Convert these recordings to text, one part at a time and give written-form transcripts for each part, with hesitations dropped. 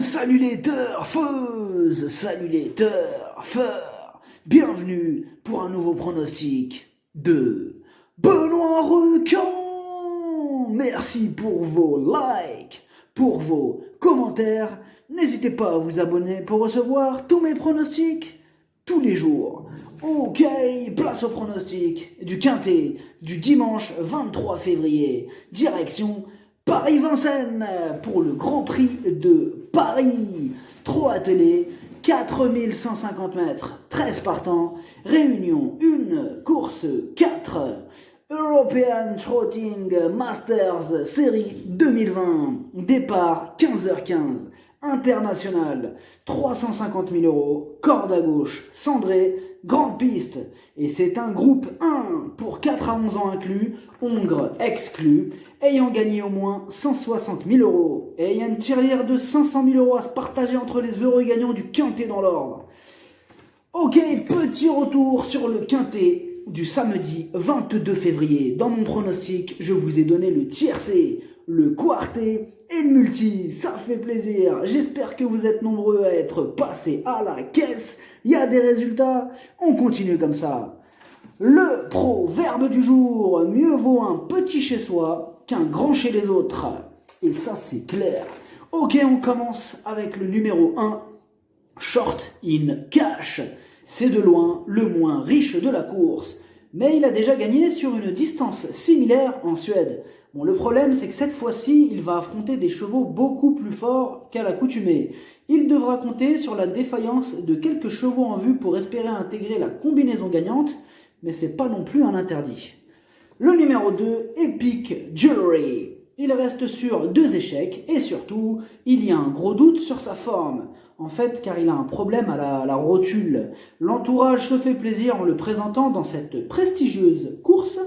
Salut les turfeuses, salut les turfeurs, bienvenue pour un nouveau pronostic de Benoît Requin. Merci pour vos likes, pour vos commentaires. N'hésitez pas à vous abonner pour recevoir tous mes pronostics tous les jours. Ok, place au pronostic du Quintet du dimanche 23 février, direction Paris-Vincennes pour le Grand Prix de Paris. 3 attelés, 4150 mètres, 13 partants, réunion 1, course 4, European Trotting Masters Série 2020, départ 15h15, international 350 000 €, corde à gauche, cendré, grande piste, et c'est un groupe 1 pour 4 à 11 ans inclus, hongres exclus, ayant gagné au moins 160 000 €, et il y a une tirelire de 500 000 € à se partager entre les heureux gagnants du Quintet dans l'ordre. Ok, petit retour sur le Quintet du samedi 22 février. Dans mon pronostic, je vous ai donné le tiercé, le quartet et le multi. Ça fait plaisir. J'espère que vous êtes nombreux à être passés à la caisse. Il y a des résultats. On continue comme ça. Le proverbe du jour: mieux vaut un petit chez soi qu'un grand chez les autres. Et ça, c'est clair. Ok, on commence avec le numéro 1. Short in Cash. C'est de loin le moins riche de la course. Mais il a déjà gagné sur une distance similaire en Suède. Bon, le problème, c'est que cette fois-ci, il va affronter des chevaux beaucoup plus forts qu'à l'accoutumée. Il devra compter sur la défaillance de quelques chevaux en vue pour espérer intégrer la combinaison gagnante, mais c'est pas non plus un interdit. Le numéro 2, Epic Jewelry. Il reste sur 2 échecs et surtout, il y a un gros doute sur sa forme. En fait, car il a un problème à la rotule. L'entourage se fait plaisir en le présentant dans cette prestigieuse course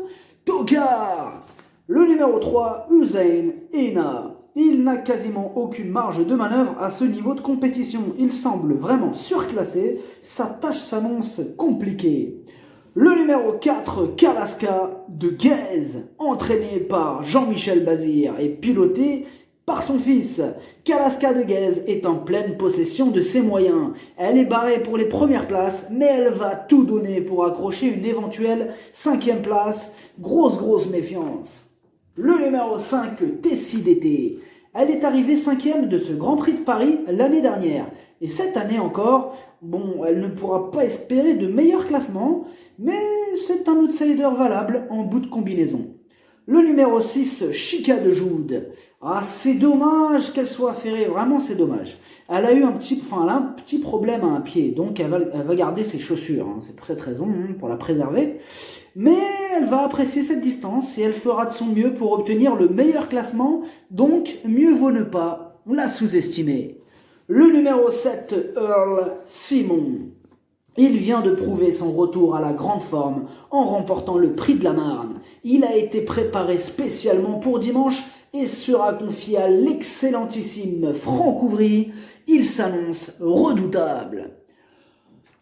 Tokar. Le numéro 3, Usain Ena. Il n'a quasiment aucune marge de manœuvre à ce niveau de compétition. Il semble vraiment surclassé. Sa tâche s'annonce compliquée. Le numéro 4, Kalaska de Guèze, entraîné par Jean-Michel Bazir et piloté par son fils. Kalaska de Guèze est en pleine possession de ses moyens. Elle est barrée pour les premières places, mais elle va tout donner pour accrocher une éventuelle 5e place. Grosse méfiance. Le numéro 5, Tessie d'été. Elle est arrivée 5e de ce Grand Prix de Paris l'année dernière. Et cette année encore, bon, elle ne pourra pas espérer de meilleur classement, mais c'est un outsider valable en bout de combinaison. Le numéro 6, Chica de Joude. Ah, c'est dommage qu'elle soit affairée, vraiment c'est dommage. Elle a eu un petit problème à un pied, donc elle va garder ses chaussures. C'est pour cette raison, pour la préserver. Mais elle va apprécier cette distance et elle fera de son mieux pour obtenir le meilleur classement, donc mieux vaut ne pas la sous-estimer. Le numéro 7, Earl Simon. Il vient de prouver son retour à la grande forme en remportant le Prix de la Marne. Il a été préparé spécialement pour dimanche et sera confié à l'excellentissime Franck Ouvry. Il s'annonce redoutable.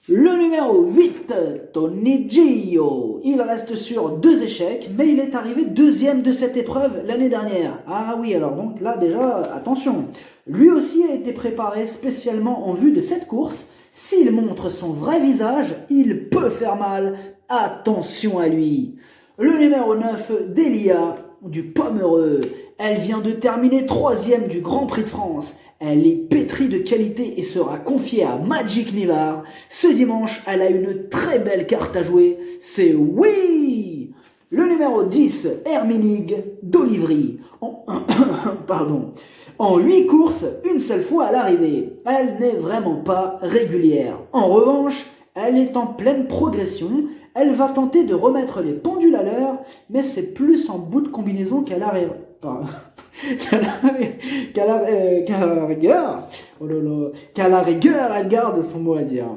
Le numéro 8, Tony Gio. Il reste sur 2 échecs, mais il est arrivé 2e de cette épreuve l'année dernière. Ah oui, alors donc là déjà, attention. Lui aussi a été préparé spécialement en vue de cette course. S'il montre son vrai visage, il peut faire mal. Attention à lui. Le numéro 9, Delia du Pomereux. Elle vient de terminer 3e du Grand Prix de France. Elle est pétrie de qualité et sera confiée à Magic Nivard. Ce dimanche, elle a une très belle carte à jouer. C'est oui. Le numéro 10, Herminig d'Olivry. En 8 courses, une seule fois à l'arrivée. Elle n'est vraiment pas régulière. En revanche, elle est en pleine progression. Elle va tenter de remettre les pendules à l'heure, mais c'est plus en bout de combinaison qu'elle arrive. Qu'à la rigueur, elle garde son mot à dire.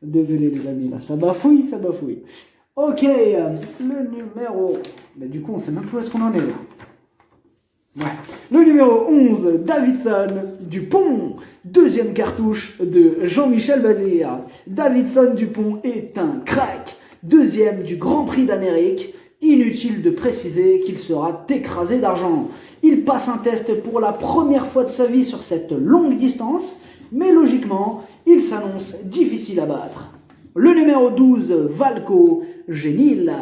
Désolé les amis, là, ça bafouille. Ok, le numéro... Mais du coup, on sait même plus où est-ce qu'on en est là. Ouais. Le numéro 11, Davidson Dupont, 2e cartouche de Jean-Michel Bazir. Davidson Dupont est un crack, 2e du Grand Prix d'Amérique. Inutile de préciser qu'il sera écrasé d'argent. Il passe un test pour la première fois de sa vie sur cette longue distance, mais logiquement, il s'annonce difficile à battre. Le numéro 12, Valco Genil.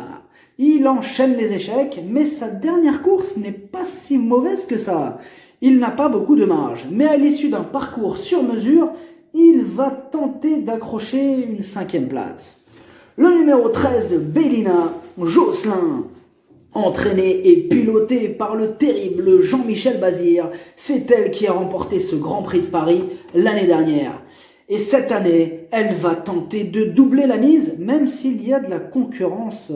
Il enchaîne les échecs, mais sa dernière course n'est pas si mauvaise que ça. Il n'a pas beaucoup de marge, mais à l'issue d'un parcours sur mesure, il va tenter d'accrocher une 5e place. Le numéro 13, Bélina Josselin. Entraînée et pilotée par le terrible Jean-Michel Bazir, c'est elle qui a remporté ce Grand Prix de Paris l'année dernière. Et cette année, elle va tenter de doubler la mise, même s'il y a de la concurrence...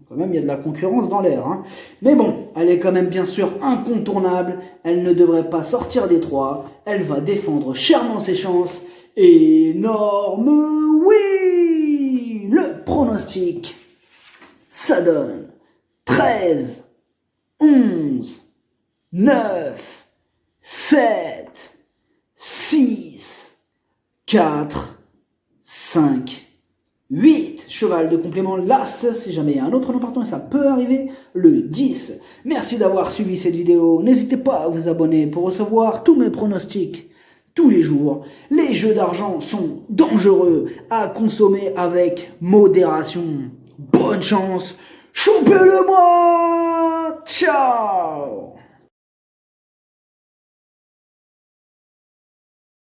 Quand même, il y a de la concurrence dans l'air. Hein. Mais bon, elle est quand même bien sûr incontournable. Elle ne devrait pas sortir des 3. Elle va défendre chèrement ses chances. Énorme oui. Le pronostic, ça donne 13, 11, 9, 7, 6, 4, 5, 8, cheval de complément, l'As, si jamais il y a un autre nom partant, et ça peut arriver, le 10. Merci d'avoir suivi cette vidéo. N'hésitez pas à vous abonner pour recevoir tous mes pronostics tous les jours. Les jeux d'argent sont dangereux à consommer avec modération. Bonne chance, chopez-le moi. Ciao.